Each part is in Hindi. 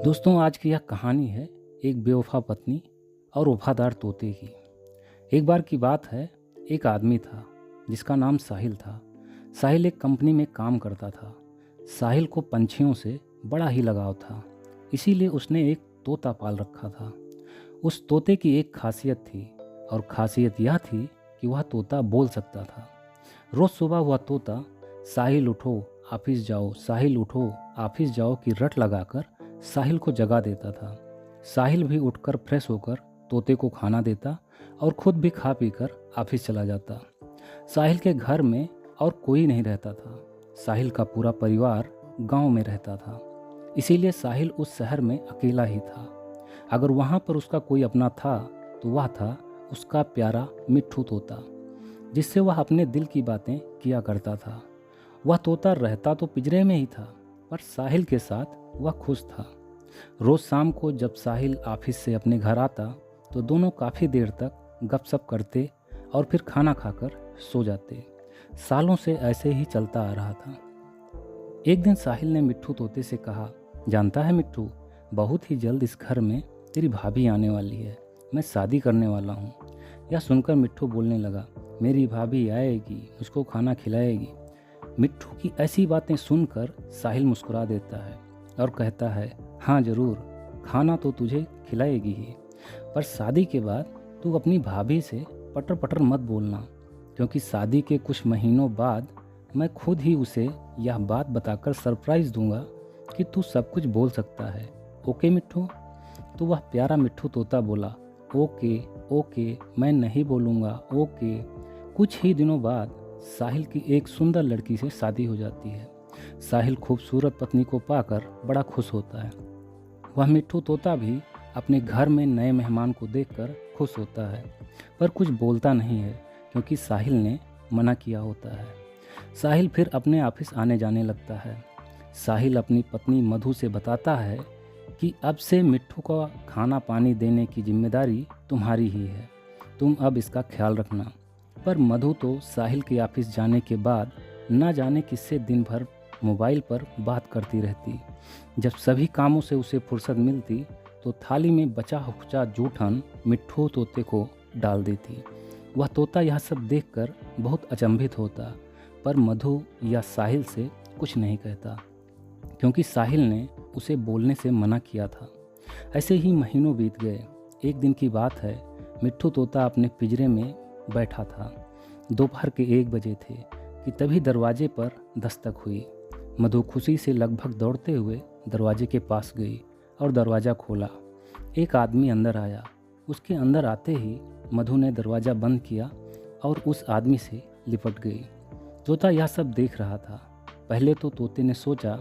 दोस्तों, आज की यह कहानी है एक बेवफा पत्नी और वफादार तोते की। एक बार की बात है, एक आदमी था जिसका नाम साहिल था। साहिल एक कंपनी में काम करता था। साहिल को पंछियों से बड़ा ही लगाव था, इसीलिए उसने एक तोता पाल रखा था। उस तोते की एक खासियत थी, और खासियत यह थी कि वह तोता बोल सकता था। रोज़ सुबह वह तोता साहिल उठो ऑफिस जाओ, साहिल उठो ऑफिस जाओ की रट लगाकर साहिल को जगा देता था। साहिल भी उठकर फ्रेश होकर तोते को खाना देता और खुद भी खा पीकर ऑफिस चला जाता। साहिल के घर में और कोई नहीं रहता था। साहिल का पूरा परिवार गांव में रहता था, इसीलिए साहिल उस शहर में अकेला ही था। अगर वहां पर उसका कोई अपना था तो वह था उसका प्यारा मिट्ठू तोता, जिससे वह अपने दिल की बातें किया करता था। वह तोता रहता तो पिंजरे में ही था, पर साहिल के साथ वह खुश था। रोज़ शाम को जब साहिल ऑफिस से अपने घर आता तो दोनों काफ़ी देर तक गपशप करते और फिर खाना खाकर सो जाते। सालों से ऐसे ही चलता आ रहा था। एक दिन साहिल ने मिट्ठू तोते से कहा, जानता है मिट्ठू, बहुत ही जल्द इस घर में तेरी भाभी आने वाली है। मैं शादी करने वाला हूँ। यह सुनकर मिट्ठू बोलने लगा, मेरी भाभी आएगी, मुझको खाना खिलाएगी। मिट्ठू की ऐसी बातें सुनकर साहिल मुस्कुरा देता है और कहता है, हाँ ज़रूर, खाना तो तुझे खिलाएगी ही, पर शादी के बाद तू अपनी भाभी से पटर पटर मत बोलना, क्योंकि शादी के कुछ महीनों बाद मैं खुद ही उसे यह बात बताकर सरप्राइज़ दूंगा कि तू सब कुछ बोल सकता है। ओके मिट्ठू? तो वह प्यारा मिट्ठू तोता बोला, ओके ओके, मैं नहीं बोलूँगा, ओके। कुछ ही दिनों बाद साहिल की एक सुंदर लड़की से शादी हो जाती है। साहिल खूबसूरत पत्नी को पाकर बड़ा खुश होता है। वह मिट्ठू तोता भी अपने घर में नए मेहमान को देखकर खुश होता है, पर कुछ बोलता नहीं है, क्योंकि साहिल ने मना किया होता है। साहिल फिर अपने ऑफिस आने जाने लगता है। साहिल अपनी पत्नी मधु से बताता है कि अब से मिट्ठू का खाना पानी देने की जिम्मेदारी तुम्हारी ही है, तुम अब इसका ख्याल रखना। पर मधु तो साहिल के ऑफिस जाने के बाद न जाने किससे दिन भर मोबाइल पर बात करती रहती। जब सभी कामों से उसे फुर्सत मिलती तो थाली में बचा खुचा जूठन मिट्ठू तोते को डाल देती। वह तोता यह सब देखकर बहुत अचंभित होता, पर मधु या साहिल से कुछ नहीं कहता, क्योंकि साहिल ने उसे बोलने से मना किया था। ऐसे ही महीनों बीत गए। एक दिन की बात है, मिट्ठू तोता अपने पिंजरे में बैठा था। दोपहर के 1 बजे थे कि तभी दरवाजे पर दस्तक हुई। मधु खुशी से लगभग दौड़ते हुए दरवाजे के पास गई और दरवाज़ा खोला। एक आदमी अंदर आया। उसके अंदर आते ही मधु ने दरवाज़ा बंद किया और उस आदमी से लिपट गई। तोता यह सब देख रहा था। पहले तो तोते ने सोचा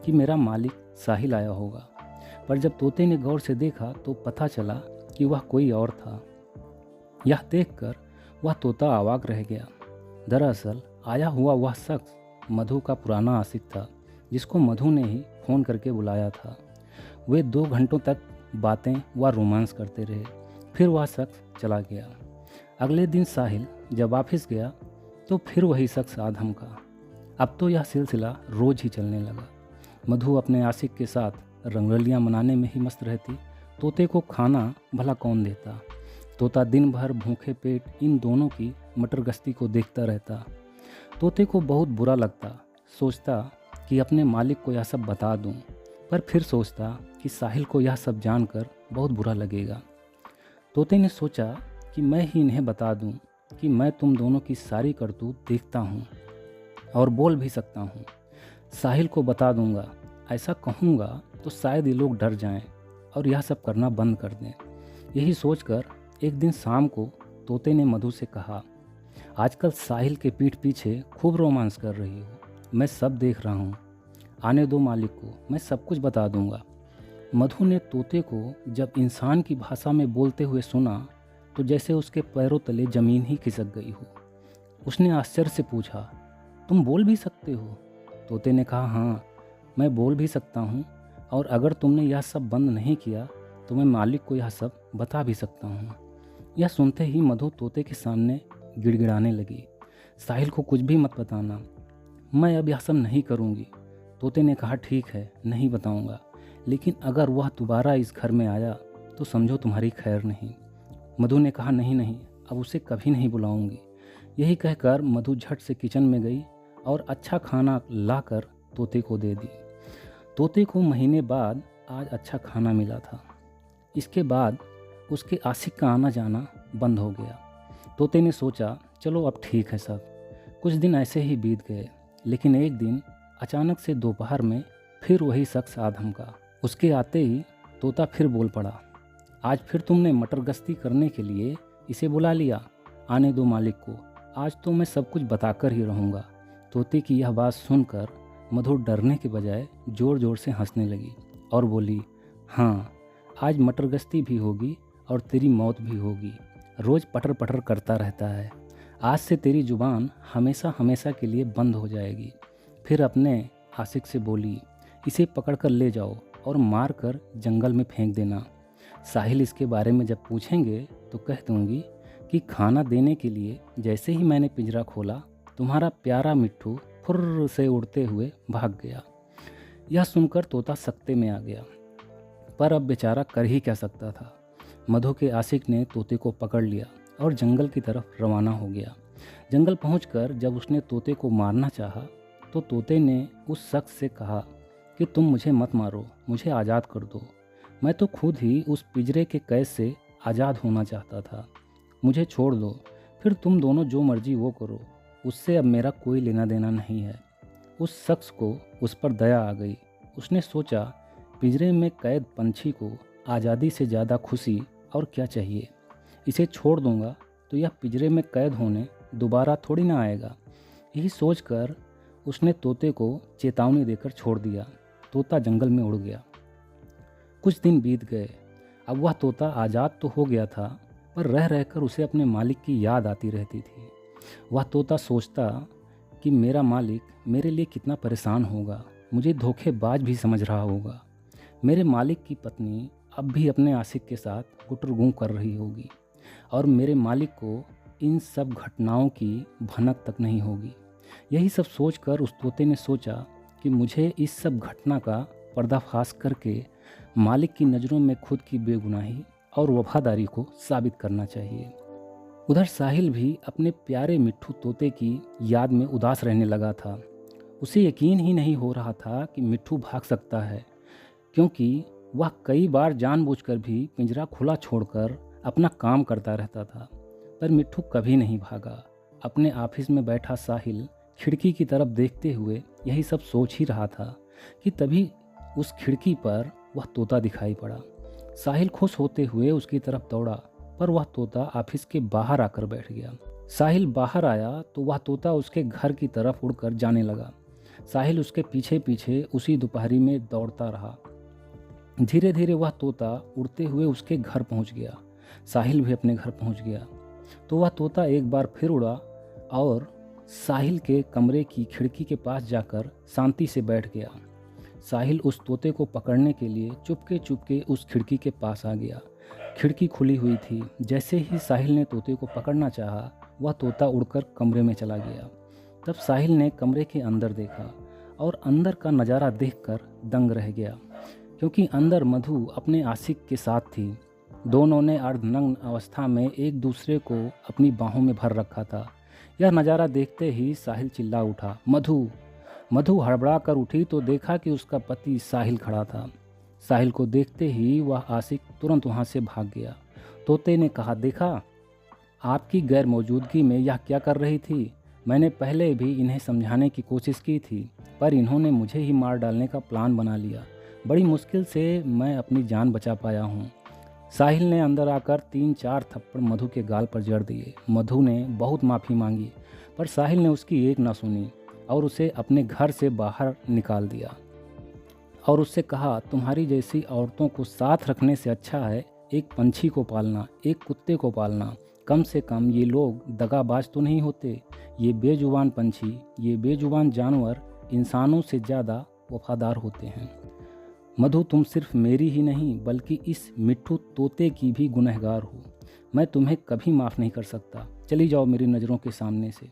कि मेरा मालिक साहिल आया होगा, पर जब तोते ने गौर से देखा तो पता चला कि वह कोई और था। यह देखकर वह तोता अवाक रह गया। दरअसल आया हुआ वह शख्स मधु का पुराना आशिक था, जिसको मधु ने ही फ़ोन करके बुलाया था। वे 2 घंटों तक बातें व रोमांस करते रहे, फिर वह शख्स चला गया। अगले दिन साहिल जब ऑफिस गया तो फिर वही शख्स आ धमका। अब तो यह सिलसिला रोज़ ही चलने लगा। मधु अपने आशिक के साथ रंगरलियाँ मनाने में ही मस्त रहती। तोते को खाना भला कौन देता। तोता दिन भर भूखे पेट इन दोनों की मटर गश्ती को देखता रहता। तोते को बहुत बुरा लगता, सोचता कि अपने मालिक को यह सब बता दूं, पर फिर सोचता कि साहिल को यह सब जानकर बहुत बुरा लगेगा। तोते ने सोचा कि मैं ही इन्हें बता दूं कि मैं तुम दोनों की सारी करतूत देखता हूं और बोल भी सकता हूं। साहिल को बता दूंगा, ऐसा कहूँगा तो शायद ये लोग डर जाएं और यह सब करना बंद कर दें। यही सोचकर एक दिन शाम को तोते ने मधु से कहा, आजकल साहिल के पीठ पीछे खूब रोमांस कर रही हो, मैं सब देख रहा हूँ। आने दो मालिक को, मैं सब कुछ बता दूंगा। मधु ने तोते को जब इंसान की भाषा में बोलते हुए सुना तो जैसे उसके पैरों तले ज़मीन ही खिसक गई हो। उसने आश्चर्य से पूछा, तुम बोल भी सकते हो? तोते ने कहा, हाँ, मैं बोल भी सकता हूँ, और अगर तुमने यह सब बंद नहीं किया तो मैं मालिक को यह सब बता भी सकता हूँ। यह सुनते ही मधु तोते के सामने गिड़गिड़ाने लगी, साहिल को कुछ भी मत बताना, मैं अब यह सब नहीं करूँगी। तोते ने कहा, ठीक है, नहीं बताऊँगा, लेकिन अगर वह दोबारा इस घर में आया तो समझो तुम्हारी खैर नहीं। मधु ने कहा, नहीं नहीं, अब उसे कभी नहीं बुलाऊंगी। यही कहकर मधु झट से किचन में गई और अच्छा खाना लाकर तोते को दे दी। तोते को महीने बाद आज अच्छा खाना मिला था। इसके बाद उसके आशिक का आना जाना बंद हो गया। तोते ने सोचा, चलो अब ठीक है सब। कुछ दिन ऐसे ही बीत गए, लेकिन एक दिन अचानक से दोपहर में फिर वही शख्स आ धमका। उसके आते ही तोता फिर बोल पड़ा, आज फिर तुमने मटर गश्ती करने के लिए इसे बुला लिया। आने दो मालिक को, आज तो मैं सब कुछ बताकर ही रहूँगा। तोते की यह बात सुनकर मधु डरने के बजाय ज़ोर ज़ोर से हंसने लगी और बोली, हाँ, आज मटर गश्ती भी होगी और तेरी मौत भी होगी। रोज़ पटर पटर करता रहता है। आज से तेरी जुबान हमेशा हमेशा के लिए बंद हो जाएगी। फिर अपने आशिक से बोली, इसे पकड़कर ले जाओ और मार कर जंगल में फेंक देना। साहिल इसके बारे में जब पूछेंगे तो कह दूंगी कि खाना देने के लिए जैसे ही मैंने पिंजरा खोला, तुम्हारा प्यारा मिट्ठू फुर्र से उड़ते हुए भाग गया। यह सुनकर तोता सकते में आ गया, पर अब बेचारा कर ही क्या सकता था। मधु के आशिक ने तोते को पकड़ लिया और जंगल की तरफ रवाना हो गया। जंगल पहुंचकर जब उसने तोते को मारना चाहा तो तोते ने उस शख्स से कहा कि तुम मुझे मत मारो, मुझे आज़ाद कर दो। मैं तो खुद ही उस पिंजरे के कैद से आज़ाद होना चाहता था। मुझे छोड़ दो, फिर तुम दोनों जो मर्जी वो करो, उससे अब मेरा कोई लेना देना नहीं है। उस शख्स को उस पर दया आ गई। उसने सोचा, पिंजरे में कैद पंछी को आज़ादी से ज़्यादा खुशी और क्या चाहिए। इसे छोड़ दूंगा तो यह पिंजरे में कैद होने दोबारा थोड़ी ना आएगा। यही सोचकर उसने तोते को चेतावनी देकर छोड़ दिया। तोता जंगल में उड़ गया। कुछ दिन बीत गए। अब वह तोता आज़ाद तो हो गया था, पर रह रहकर उसे अपने मालिक की याद आती रहती थी। वह तोता सोचता कि मेरा मालिक मेरे लिए कितना परेशान होगा, मुझे धोखेबाज भी समझ रहा होगा। मेरे मालिक की पत्नी अब भी अपने आशिक के साथ गुटरगूं कर रही होगी और मेरे मालिक को इन सब घटनाओं की भनक तक नहीं होगी। यही सब सोचकर उस तोते ने सोचा कि मुझे इस सब घटना का पर्दाफाश करके मालिक की नज़रों में खुद की बेगुनाही और वफादारी को साबित करना चाहिए। उधर साहिल भी अपने प्यारे मिट्ठू तोते की याद में उदास रहने लगा था। उसे यकीन ही नहीं हो रहा था कि मिट्ठू भाग सकता है, क्योंकि वह कई बार जानबूझकर भी पिंजरा खुला छोड़कर अपना काम करता रहता था, पर मिट्ठू कभी नहीं भागा। अपने ऑफिस में बैठा साहिल खिड़की की तरफ देखते हुए यही सब सोच ही रहा था कि तभी उस खिड़की पर वह तोता दिखाई पड़ा। साहिल खुश होते हुए उसकी तरफ दौड़ा, पर वह तोता ऑफिस के बाहर आकर बैठ गया। साहिल बाहर आया तो वह तोता उसके घर की तरफ उड़कर जाने लगा। साहिल उसके पीछे पीछे उसी दोपहरी में दौड़ता रहा। धीरे धीरे वह तोता उड़ते हुए उसके घर पहुंच गया। साहिल भी अपने घर पहुंच गया तो वह तोता एक बार फिर उड़ा और साहिल के कमरे की खिड़की के पास जाकर शांति से बैठ गया। साहिल उस तोते को पकड़ने के लिए चुपके चुपके उस खिड़की के पास आ गया। खिड़की खुली हुई थी। जैसे ही साहिल ने तोते को पकड़ना चाहा, वह तोता उड़कर कमरे में चला गया। तब साहिल ने कमरे के अंदर देखा और अंदर का नज़ारा देखकर दंग रह गया, क्योंकि अंदर मधु अपने आशिक के साथ थी। दोनों ने अर्धनग्न अवस्था में एक दूसरे को अपनी बाहों में भर रखा था। यह नज़ारा देखते ही साहिल चिल्ला उठा, मधु। मधु हड़बड़ा कर उठी तो देखा कि उसका पति साहिल खड़ा था। साहिल को देखते ही वह आशिक तुरंत वहाँ से भाग गया। तोते ने कहा, देखा, आपकी गैर मौजूदगी में यह क्या कर रही थी। मैंने पहले भी इन्हें समझाने की कोशिश की थी, पर इन्होंने मुझे ही मार डालने का प्लान बना लिया। बड़ी मुश्किल से मैं अपनी जान बचा पाया हूँ। साहिल ने अंदर आकर 3-4 थप्पड़ मधु के गाल पर जड़ दिए। मधु ने बहुत माफ़ी मांगी, पर साहिल ने उसकी एक ना सुनी और उसे अपने घर से बाहर निकाल दिया और उससे कहा, तुम्हारी जैसी औरतों को साथ रखने से अच्छा है एक पंछी को पालना, एक कुत्ते को पालना। कम से कम ये लोग दगाबाज तो नहीं होते। ये बेजुबान पंछी, ये बेजुबान जानवर इंसानों से ज़्यादा वफादार होते हैं। मधु, तुम सिर्फ मेरी ही नहीं बल्कि इस मिट्ठू तोते की भी गुनहगार हो। मैं तुम्हें कभी माफ़ नहीं कर सकता। चली जाओ मेरी नज़रों के सामने से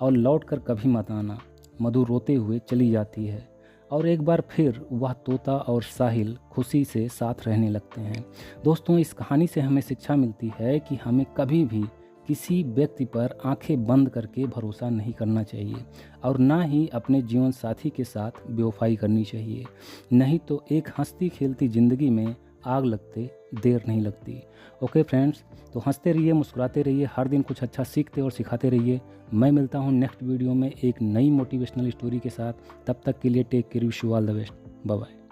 और लौट कर कभी मत आना। मधु रोते हुए चली जाती है और एक बार फिर वह तोता और साहिल खुशी से साथ रहने लगते हैं। दोस्तों, इस कहानी से हमें शिक्षा मिलती है कि हमें कभी भी किसी व्यक्ति पर आंखें बंद करके भरोसा नहीं करना चाहिए और ना ही अपने जीवन साथी के साथ बेवफाई करनी चाहिए, नहीं तो एक हंसती खेलती ज़िंदगी में आग लगते देर नहीं लगती। ओके फ्रेंड्स, तो हंसते रहिए, मुस्कुराते रहिए, हर दिन कुछ अच्छा सीखते और सिखाते रहिए। मैं मिलता हूँ नेक्स्ट वीडियो में एक नई मोटिवेशनल स्टोरी के साथ। तब तक के लिए take care, wish you all the best, bye bye.